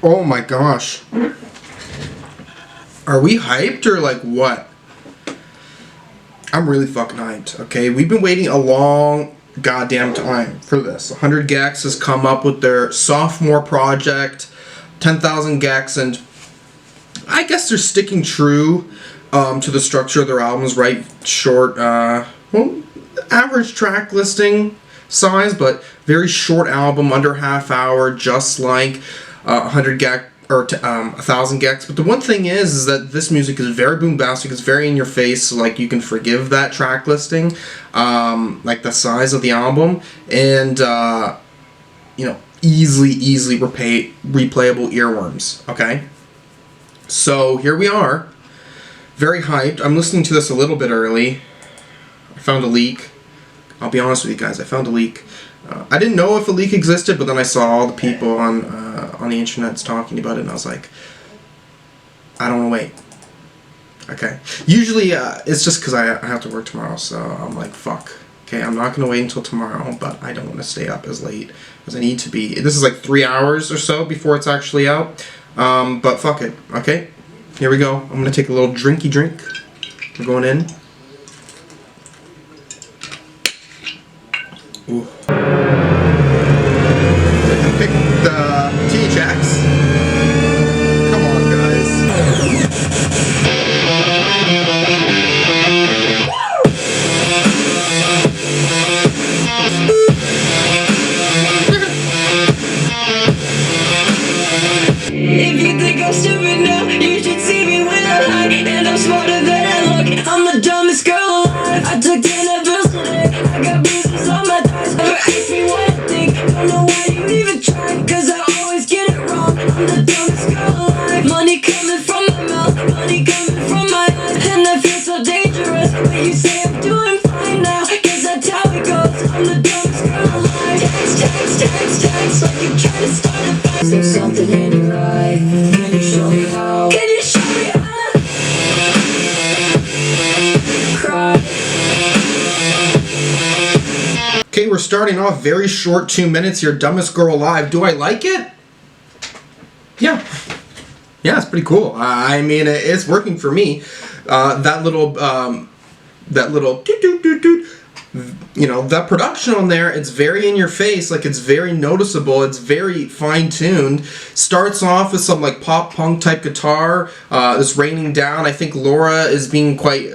Oh my gosh. Are we hyped or like what? I'm really fucking hyped, okay? We've been waiting a long goddamn time for this. 100 gecs has come up with their sophomore project, 10,000 gecs, and I guess they're sticking true to the structure of their albums, right? Short, well, average track listing size, but very short album, under half hour, just like 100 gecs or 1,000 gecs. But the one thing is that this music is very bombastic. It's very in your face, so like you can forgive that track listing, like the size of the album, and you know, easily replayable earworms. Okay, so here we are, very hyped. I'm listening to this a little bit early. I found a leak. I'll be honest with you guys, I found a leak. I didn't know if a leak existed, but then I saw all the people on the internet talking about it, and I was like, I don't want to wait. Okay. Usually, it's just because I have to work tomorrow, so I'm like, fuck. Okay, I'm not going to wait until tomorrow, but I don't want to stay up as late as I need to be. This is like 3 hours or so before it's actually out, but fuck it. Okay, here we go. I'm going to take a little drinky drink. We're going in. Ooh. I picked the gecs. Come on, guys. If you think I'm stupid now, you should see me when I lie. And I'm smarter than I look. I'm the dumbest girl alive. I took 10 pills today. I got bruises on my thighs. Never ask me what I think. Don't know why you even try, cause I always get it wrong. I'm the dumbest girl alive. Money coming from my mouth, money coming from my eyes. And I feel so dangerous, but you say I'm doing fine now, cause that's how it goes. I'm the dumbest girl alive. Text, like you're trying to start a fight. There's something in your eye. Can you show me how? Can you show me how? Cry. Okay, we're starting off very short, 2 minutes here. Dumbest girl alive. Do I like it? Yeah. Yeah, it's pretty cool. I mean, it's working for me. That little doot, doot, doot, doot, you know, that production on there, it's very in your face, like it's very noticeable, it's very fine-tuned. Starts off with some like pop punk type guitar. It's raining down. I think Laura is being quite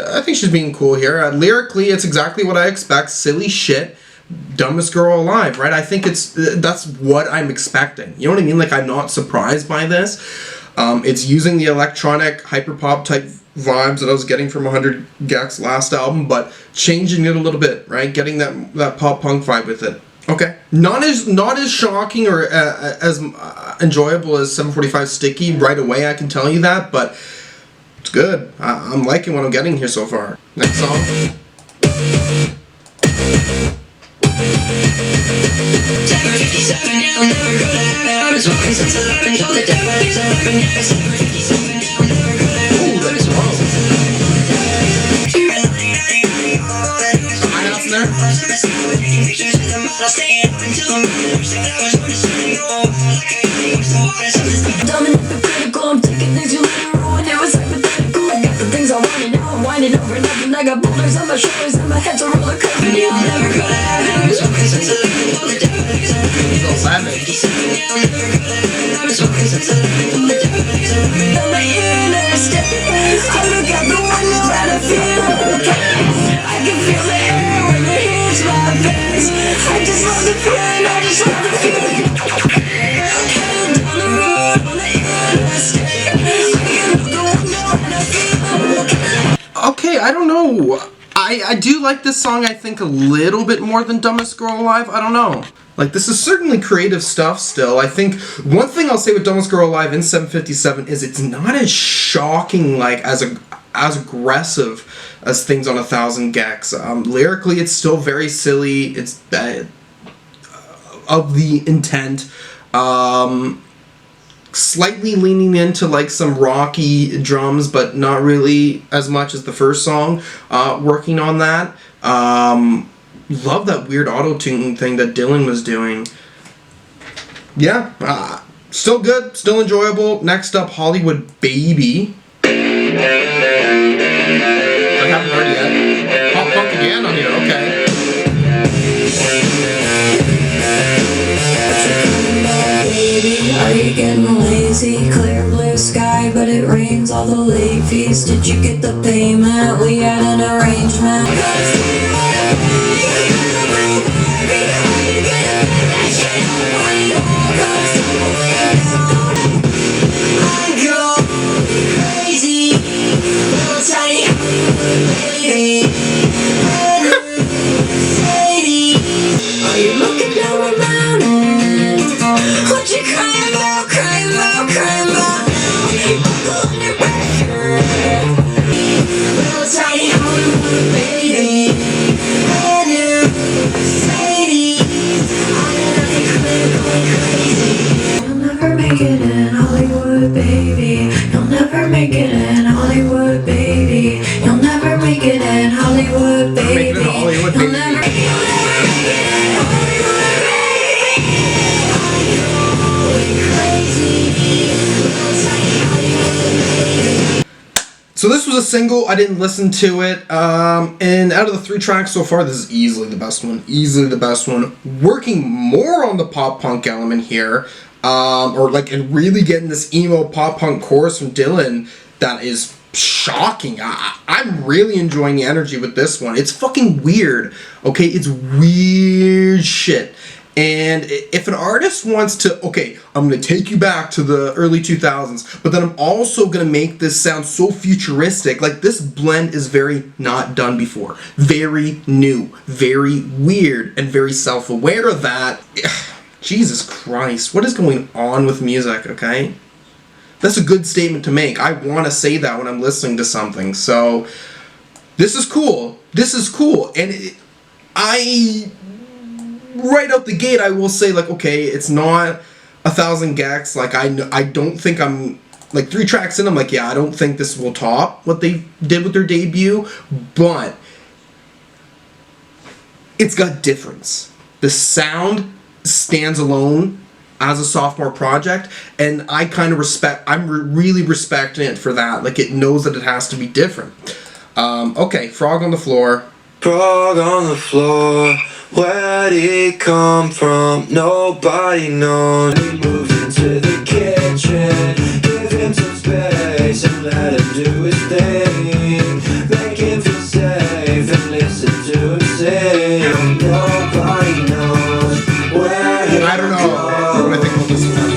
I think she's being cool here. Lyrically, it's exactly what I expect. Silly shit. Dumbest girl alive, right? I think that's what I'm expecting. You know what I mean? Like, I'm not surprised by this. It's using the electronic hyperpop type vibes that I was getting from 100 gecs last album, but changing it a little bit, right? Getting that pop punk vibe with it. Okay, not as shocking or as enjoyable as 745 Sticky right away, I can tell you that, but it's good. I'm liking what I'm getting here so far. Next song. Dominant, critical, I'm taking things you literal, and it was hypothetical. I got the things I wanted, now I'm whining over nothing. I got boulders on my shoulders, and my head's a roller coaster. And you'll never gonna have it. I look out the window and I feel okay. I can feel the air when it hits my face. I just love the feeling, I just love the feeling. Headed down the road on the interstate. I can look out the window and I feel okay. Okay, I don't know. I do like this song, I think, a little bit more than Dumbest Girl Alive. I don't know. Like, this is certainly creative stuff still. I think one thing I'll say with Dumbest Girl Alive in 757 is it's not as shocking, like, as aggressive as things on 1,000 gecs. Lyrically, it's still very silly. It's of the intent. Slightly leaning into like some rocky drums, but not really as much as the first song. Working on that. Love that weird auto-tune thing that Dylan was doing. Yeah, Still good, still enjoyable. Next up, Hollywood Baby. I haven't heard it yet. Pop punk again on here, okay. Baby, are you getting lazy? Clear blue sky, but it rains all the late fees. Did you get the payment? We had an arrangement. Crazy, little tiny baby. Are you looking down the mountain? What you crying about, crying about, crying about now? Buckle under pressure. Little tiny Hollywood baby. Brand new Mercedes. I'm looking clinically crazy. You'll never make it in Hollywood, baby. You'll never make it in Hollywood, baby. You'll never make it in Hollywood, baby. You'll never. So this was a single. I didn't listen to it. And out of the 3 tracks so far, this is easily the best one. Easily the best one. Working more on the pop punk element here. And really getting this emo pop punk chorus from Dylan that is shocking. I'm really enjoying the energy with this one. It's fucking weird. Okay, it's weird shit. And if an artist wants to, okay, I'm going to take you back to the early 2000s, but then I'm also going to make this sound so futuristic. Like, this blend is very not done before. Very new, very weird, and very self-aware of that. Jesus Christ, what is going on with music, okay? That's a good statement to make. I want to say that when I'm listening to something. So, this is cool. This is cool. And right out the gate, I will say, like, okay, it's not 1,000 gecs. Like, I don't think I'm, like, 3 tracks in, I'm like, yeah, I don't think this will top what they did with their debut, but it's got difference. The sound stands alone as a sophomore project, and I kind of really respecting it for that. Like, it knows that it has to be different. Okay, Frog on the Floor. Frog on the floor, where'd he come from? Nobody knows. We moved into the kitchen, give him some space and let him do his thing. Make him feel safe and listen to him sing. Nobody knows where he I don't know what I think about this one.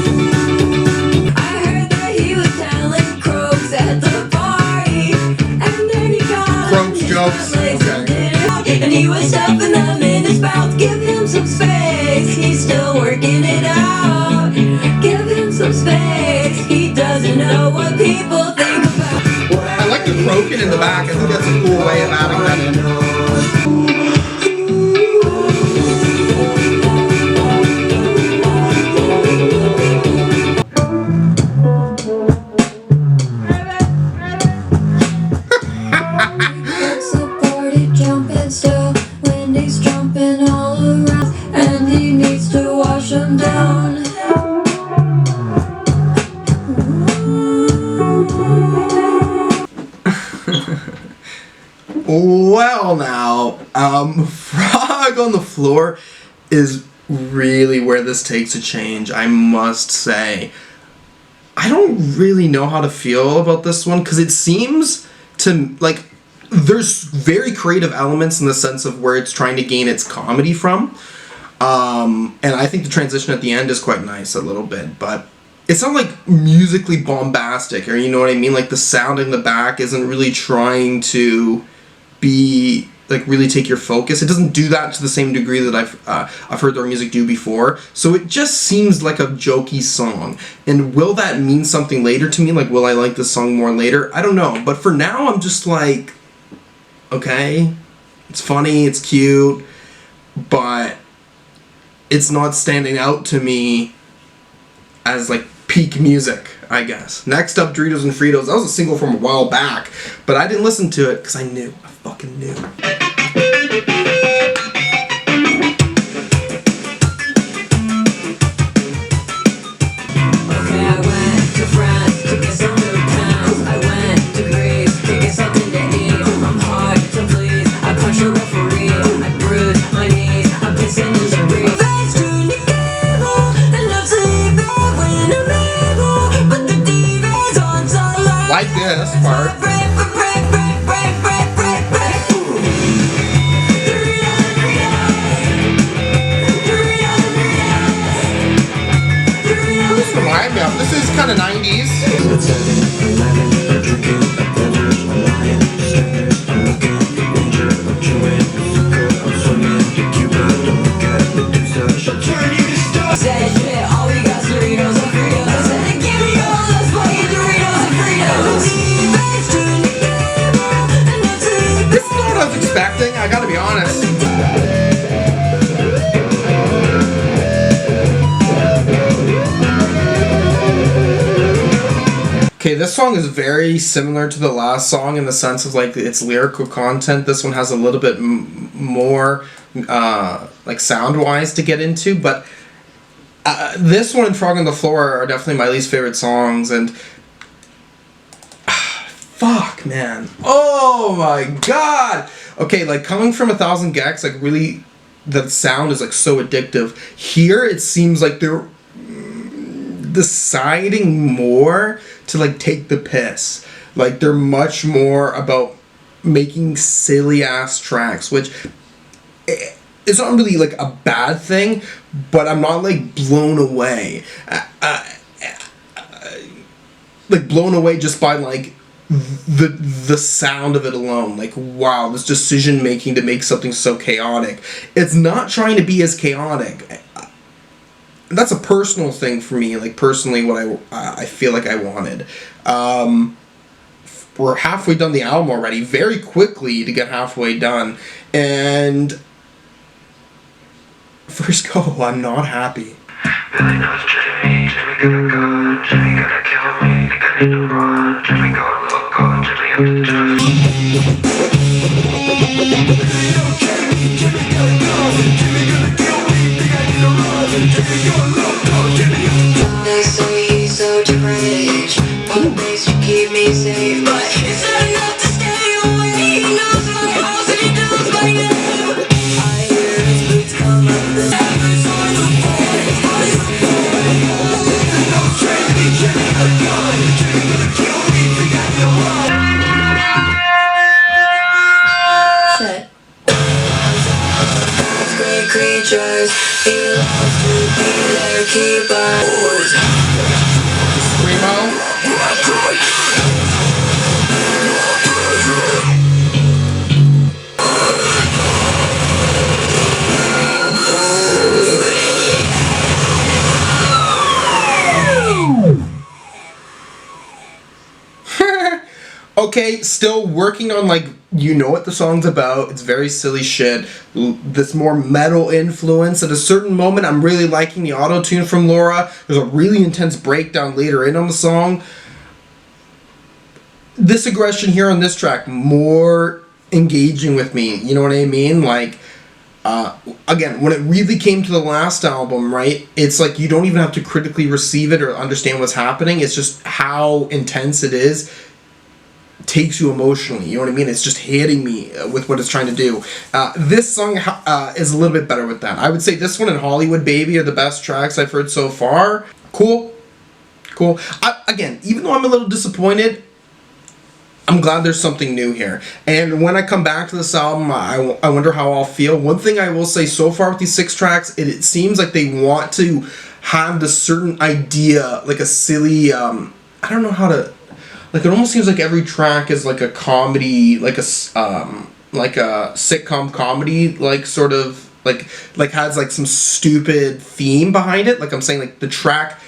I heard that he was telling croaks at the party, and then he got Croaks jokes, okay. And he was stuffing them in his mouth. Give him some space, he's still working it out. Give him some space, he doesn't know what people think about. I like the croaking in the back. I think that's a cool way of adding that in. Well, now, Frog on the Floor is really where this takes a change, I must say. I don't really know how to feel about this one, because it seems to, like, there's very creative elements in the sense of where it's trying to gain its comedy from. And I think the transition at the end is quite nice a little bit, but it's not like musically bombastic, or you know what I mean? Like, the sound in the back isn't really trying to be, like, really take your focus. It doesn't do that to the same degree that I've heard their music do before. So it just seems like a jokey song. And will that mean something later to me? Like, will I like this song more later? I don't know. But for now, I'm just like, okay, it's funny, it's cute, but it's not standing out to me as, like, peak music, I guess. Next up, Doritos and Fritos. That was a single from a while back, but I didn't listen to it because I knew. I fucking knew. like this part. This reminds me of, this is kind of 90s. All we got Doritos Fritos. I said, give me all those fucking Doritos Fritos. This is not what I was expecting, I gotta be honest. Okay, this song is very similar to the last song in the sense of like its lyrical content. This one has a little bit more like sound-wise to get into, but this one and Frog on the Floor are definitely my least favorite songs, and fuck, man. Oh my god! Okay, like coming from 1,000 gecs, like really, the sound is like so addictive. Here, it seems like they're deciding more to like take the piss. Like they're much more about making silly ass tracks, which it's not really like a bad thing, but I'm not like blown away. Like blown away just by like the sound of it alone. Like, wow, this decision making to make something so chaotic. It's not trying to be as chaotic. That's a personal thing for me. Like personally, what I feel like I wanted. We're halfway done the album already. Very quickly to get halfway done, and first go, I'm not happy. Billy knows Jimmy, Jimmy got a gun, Jimmy gotta kill me, think I need to run, Jimmy go loco, Jimmy up to the truth. Jimmy got a gun, Jimmy gonna kill me, think I need to run, Jimmy go loco, Jimmy up to the truth. They say he's so deranged, one makes you keep me safe, but it's not enough to stay away. He knows my house and he knows my name. I hear his boots come up the stairs. Creatures, he loves to be their keepers. Screamo. Okay, still working on like, you know what the song's about. It's very silly shit. This more metal influence. At a certain moment, I'm really liking the auto-tune from Laura. There's a really intense breakdown later in on the song. This aggression here on this track, more engaging with me. You know what I mean? Like, again, when it really came to the last album, right, it's like you don't even have to critically receive it or understand what's happening. It's just how intense it is. Takes you emotionally, you know what I mean? It's just hitting me with what it's trying to do. This song is a little bit better with that. I would say this one and Hollywood Baby are the best tracks I've heard so far. Cool. Again, even though I'm a little disappointed, I'm glad there's something new here. And when I come back to this album, I wonder how I'll feel. One thing I will say so far with these 6 tracks, it seems like they want to have this certain idea, like a silly, I don't know how to... Like, it almost seems like every track is like a comedy, like a sitcom comedy, like sort of like has like some stupid theme behind it. Like I'm saying, like the track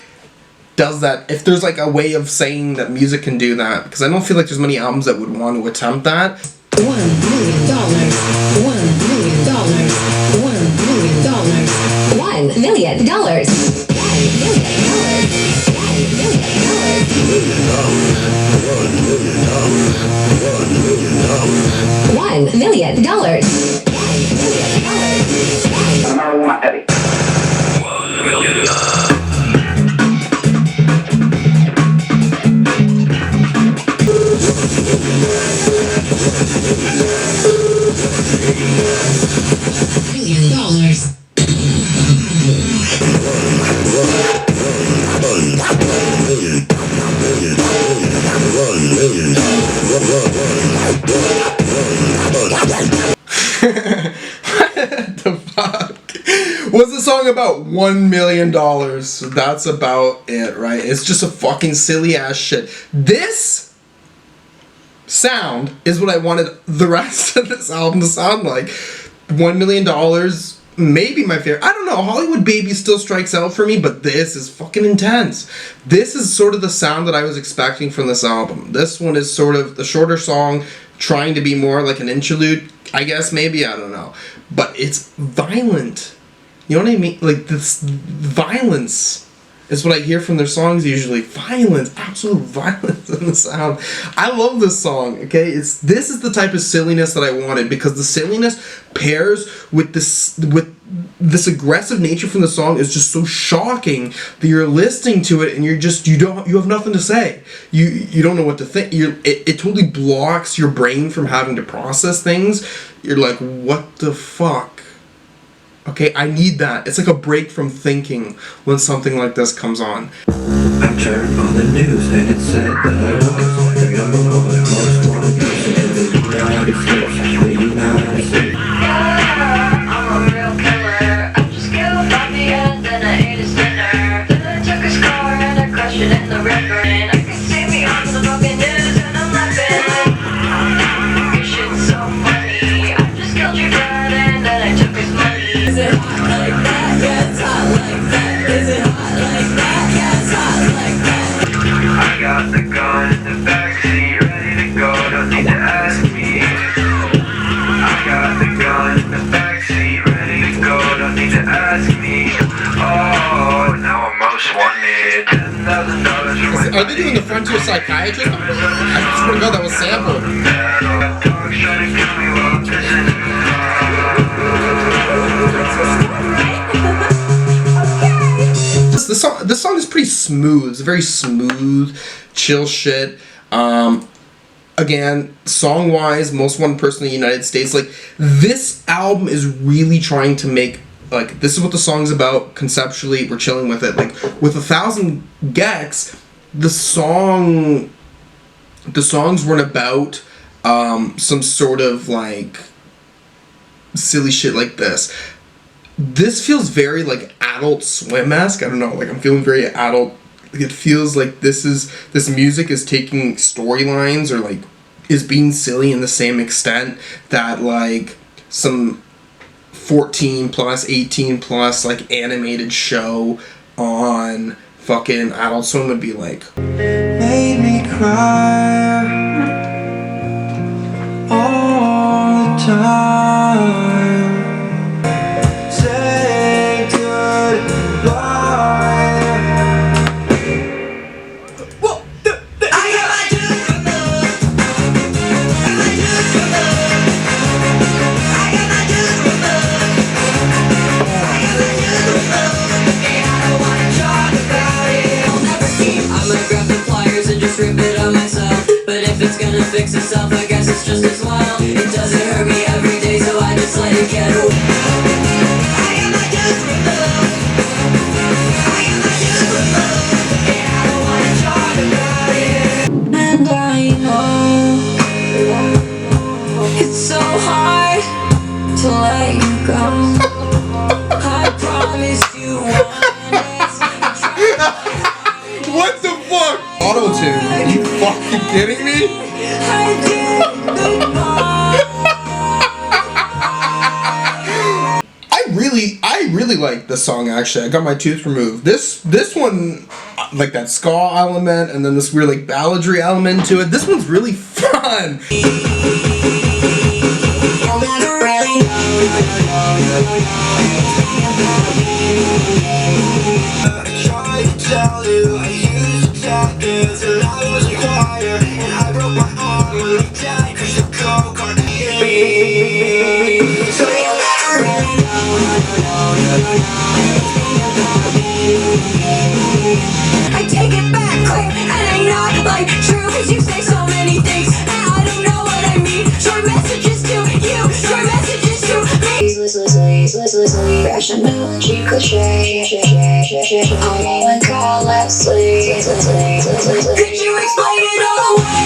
does that. If there's like a way of saying that music can do that, because I don't feel like there's many albums that would want to attempt that. $1 million. $1 million. $1 million. $1 million. $1 million. Marijuana addict. $1 million. $1 million. song about $1 million. So that's about it, right? It's just a fucking silly ass shit. This sound is what I wanted the rest of this album to sound like. $1 million, maybe my favorite. I don't know. Hollywood Baby still strikes out for me, but this is fucking intense. This is sort of the sound that I was expecting from this album. This one is sort of the shorter song, trying to be more like an interlude, I guess, maybe, I don't know. But it's violent. You know what I mean? Like, this violence is what I hear from their songs usually. Violence, absolute violence in the sound. I love this song, okay? This is the type of silliness that I wanted, because the silliness pairs with this aggressive nature from the song is just so shocking that you're listening to it and you have nothing to say. You don't know what to think. It totally blocks your brain from having to process things. You're like, what the fuck? Okay, I need that. It's like a break from thinking when something like this comes on. I turned on the news and it said that I was the number one most wanted person in the United States. The United States. I'm a real killer. I just killed at the end and I ate his dinner. Then I took his car and I crushed it in the river. And I can see me on the fucking news and I'm laughing. Your shit's so funny. I just killed your dad and then I took his money. Is it hot like that? Yeah, it's hot like that. Is it hot like that? Yeah, it's hot like that. I got the gun in the backseat, ready to go, don't need to ask me. I got the gun in the backseat, ready to go, don't need to ask me. Oh, now I'm most wanted. $10,000 for my Are they doing the Frontier Psychiatrist? I swear to God, that was sampled. dogs trying to kill me while I'm pissing. This song is pretty smooth. It's very smooth, chill shit. Again, song-wise, most wanted person in the United States. Like, this album is really trying to make, like, this is what the song's about conceptually. We're chilling with it. Like, with 1,000 gecs, the songs weren't about some sort of like silly shit like this. This feels very like Adult Swim-esque. I don't know, like I'm feeling very adult. Like, it feels like this music is taking storylines or like is being silly in the same extent that like some 14 plus 18 plus like animated show on fucking Adult Swim would be like. Made me cry all the time. Say goodbye. Whoa, I got my dude from love. My dude from love. I got my dude from love. I got my dude from love. Yeah, I don't wanna talk about it. I'll never keep. I'm gonna grab the pliers and just rip it on myself. But if it's gonna fix itself, I guess it's just as well. It doesn't hurt me every day, so I just let it get away. I got my dude from love. I got my dude from love. Yeah, I don't wanna talk about it. And I know it's so hard to let you go. I promise you one. What the fuck? Auto-tune. Are you fucking kidding me? I did goodbye. I really like this song actually. I got my tooth removed. This one, like that ska element and then this weird like balladry element to it. This one's really fun. You'll never really I tried to tell you, I used to tap this, and I was quiet, and I broke my arm when I died, 'cause the coke on me. So you'll never really I take it back quick, and I not like true, 'cause you say so many things, and I don't know what I mean. Short messages to you, short messages to me. Rationality cliche. I'm all in call, let's sleep. Could you explain it all away?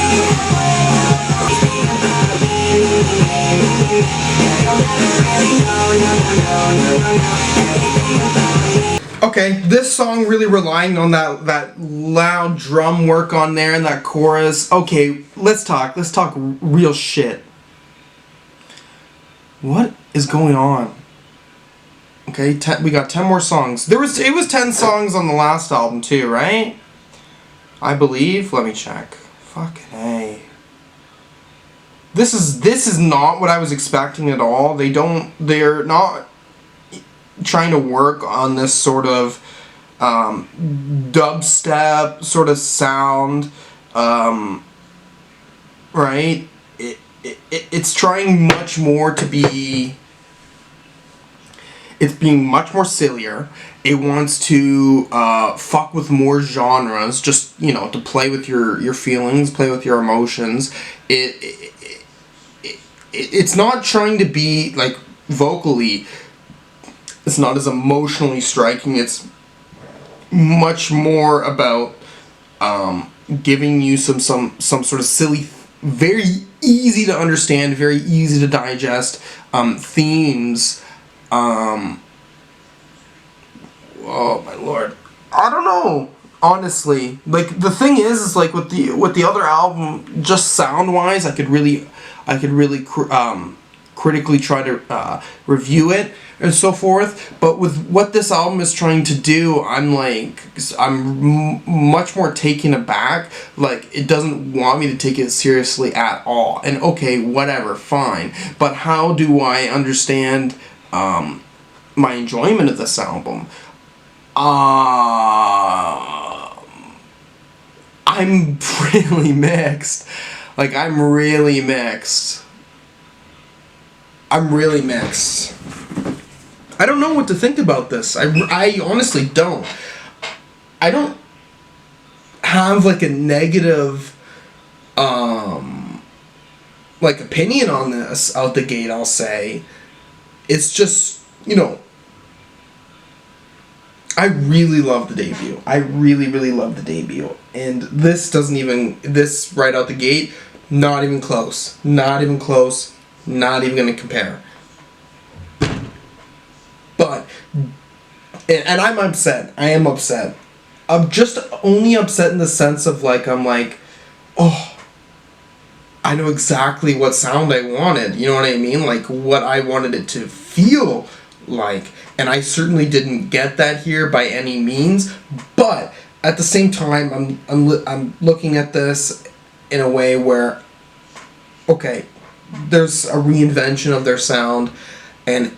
Okay, this song really relying on that loud drum work on there and that chorus. Okay, let's talk real shit. What is going on? Okay, we got 10 more songs. It was 10 songs on the last album too, right? I believe. Let me check. Fucking A. This is not what I was expecting at all. They're not trying to work on this sort of dubstep sort of sound, right? It's trying much more to be. It's being much more sillier. It wants to fuck with more genres, just, you know, to play with your feelings, play with your emotions. It's not trying to be, like, vocally, it's not as emotionally striking. It's much more about giving you some sort of silly, very easy to understand, very easy to digest themes. Oh my lord, I don't know, honestly. Like, the thing is like with the other album, just sound wise, I could really critically try to review it and so forth. But with what this album is trying to do, I'm much more taken aback. Like, it doesn't want me to take it seriously at all. And okay, whatever, fine. But how do I understand my enjoyment of this album? I'm really mixed. Like, I'm really mixed. I don't know what to think about this. I honestly don't. I don't have, like, a negative like, opinion on this out the gate, I'll say. It's just, you know, I really love the debut. I really, really love the debut. And this right out the gate, not even close. Not even close. Not even going to compare. But, and I'm upset. I am upset. I'm just only upset in the sense of, like, I'm like, oh, I know exactly what sound I wanted. You know what I mean? Like, what I wanted it to feel like. And I certainly didn't get that here by any means. But at the same time, I'm looking at this in a way where, okay, there's a reinvention of their sound, and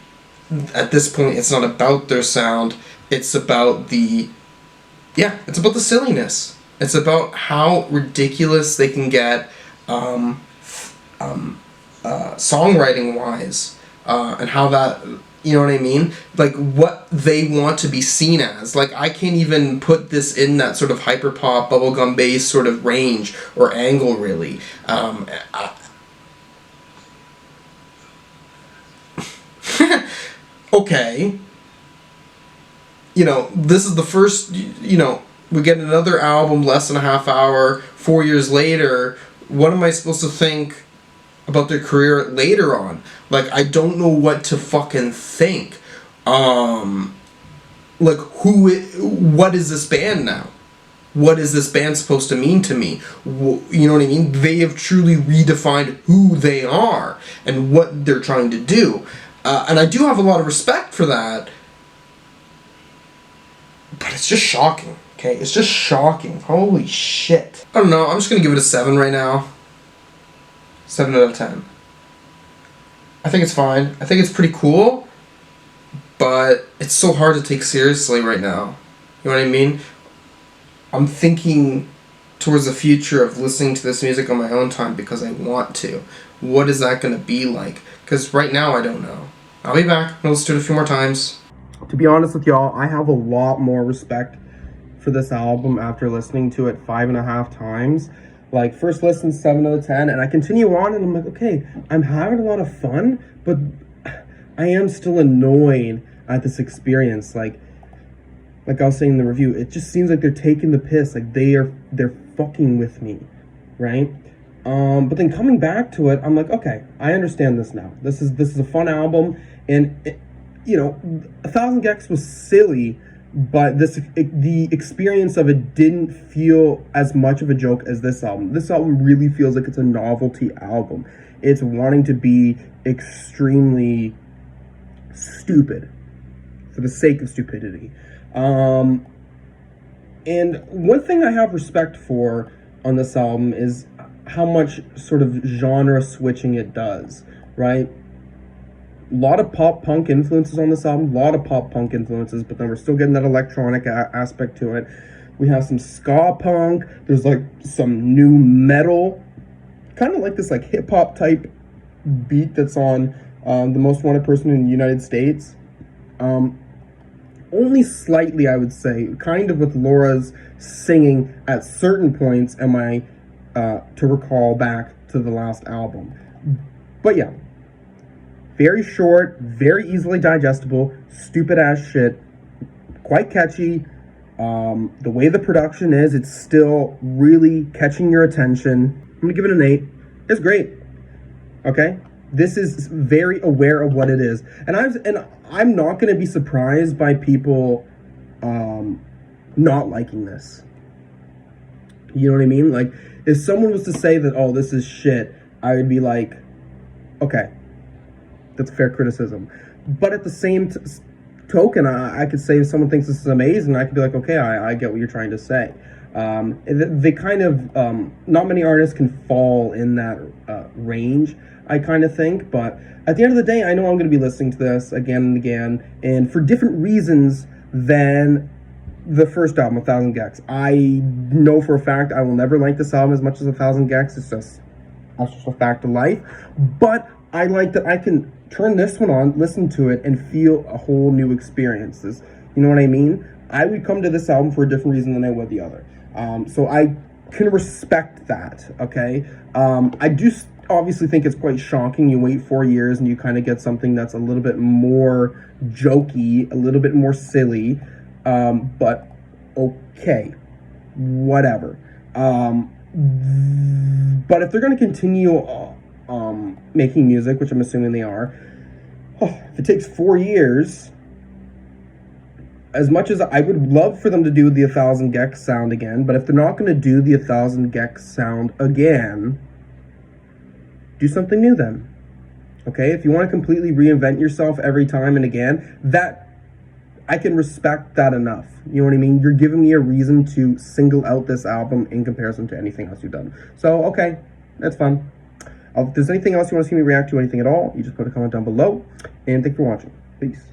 at this point, it's not about their sound. It's about it's about the silliness. It's about how ridiculous they can get, songwriting wise, and how that. You know what I mean? Like, what they want to be seen as. Like, I can't even put this in that sort of hyperpop, bubblegum bass sort of range or angle, really. Okay. You know, this is the first, you know, we get another album, less than a half hour, 4 years later. What am I supposed to think about their career later on? Like, I don't know what to fucking think. Like, what is this band now? What is this band supposed to mean to me? You know what I mean? They have truly redefined who they are and what they're trying to do. And I do have a lot of respect for that. But it's just shocking, okay? It's just shocking. Holy shit. I don't know. I'm just going to give it a 7 right now. 7 out of 10. I think it's fine. I think it's pretty cool, but it's so hard to take seriously right now. You know what I mean? I'm thinking towards the future of listening to this music on my own time because I want to. What is that going to be like? Because right now I don't know. I'll be back. I'll listen to it a few more times. To be honest with y'all, I have a lot more respect for this album after listening to it 5.5 times. Like, first listen, 7 out of 10, and I continue on, and I'm like, okay, I'm having a lot of fun, but I am still annoyed at this experience. Like I was saying in the review, it just seems like they're taking the piss, like they're fucking with me, right? But then coming back to it, I'm like, okay, I understand this now. This is a fun album, and you know, 1,000 gecs was silly, but the experience of it didn't feel as much of a joke as this album. This album really feels like it's a novelty album. It's wanting to be extremely stupid for the sake of stupidity. And one thing I have respect for on this album is how much sort of genre switching it does, right? A lot of pop punk influences on this album, but then we're still getting that electronic aspect to it. We have some ska punk, there's like some new metal, kind of like this like hip hop type beat that's on The Most Wanted Person in the United States. Only slightly, I would say, kind of with Laura's singing at certain points am I to recall back to the last album. But yeah, very short, very easily digestible, stupid ass shit, quite catchy. The way the production is, it's still really catching your attention. I'm gonna give it an 8. It's great. Okay, this is very aware of what it is, and I'm not gonna be surprised by people not liking this. You know what I mean? Like, if someone was to say that, oh, this is shit, I would be like, okay, that's fair criticism. But at the same token, I could say if someone thinks this is amazing, I could be like, okay, I get what you're trying to say. They kind of, not many artists can fall in that range, I kind of think. But at the end of the day, I know I'm going to be listening to this again and again, and for different reasons than the first album, 1,000 gecs. I know for a fact I will never like this album as much as 1,000 gecs. That's just a fact of life. But I like that I can turn this one on, listen to it, and feel a whole new experience. You know what I mean? I would come to this album for a different reason than I would the other. So I can respect that, okay? I do obviously think it's quite shocking. You wait 4 years and you kind of get something that's a little bit more jokey, a little bit more silly. But okay, whatever. But if they're going to continue making music, which I'm assuming they are, if it takes 4 years, as much as I would love for them to do the 1,000 gecs sound again, but if they're not going to do the 1,000 gecs sound again, do something new then. Okay, if you want to completely reinvent yourself every time and again, that I can respect that enough. You know what I mean? You're giving me a reason to single out this album in comparison to anything else you've done. So, okay, that's fun. If there's anything else you want to see me react to, anything at all, you just put a comment down below. And thanks for watching. Peace.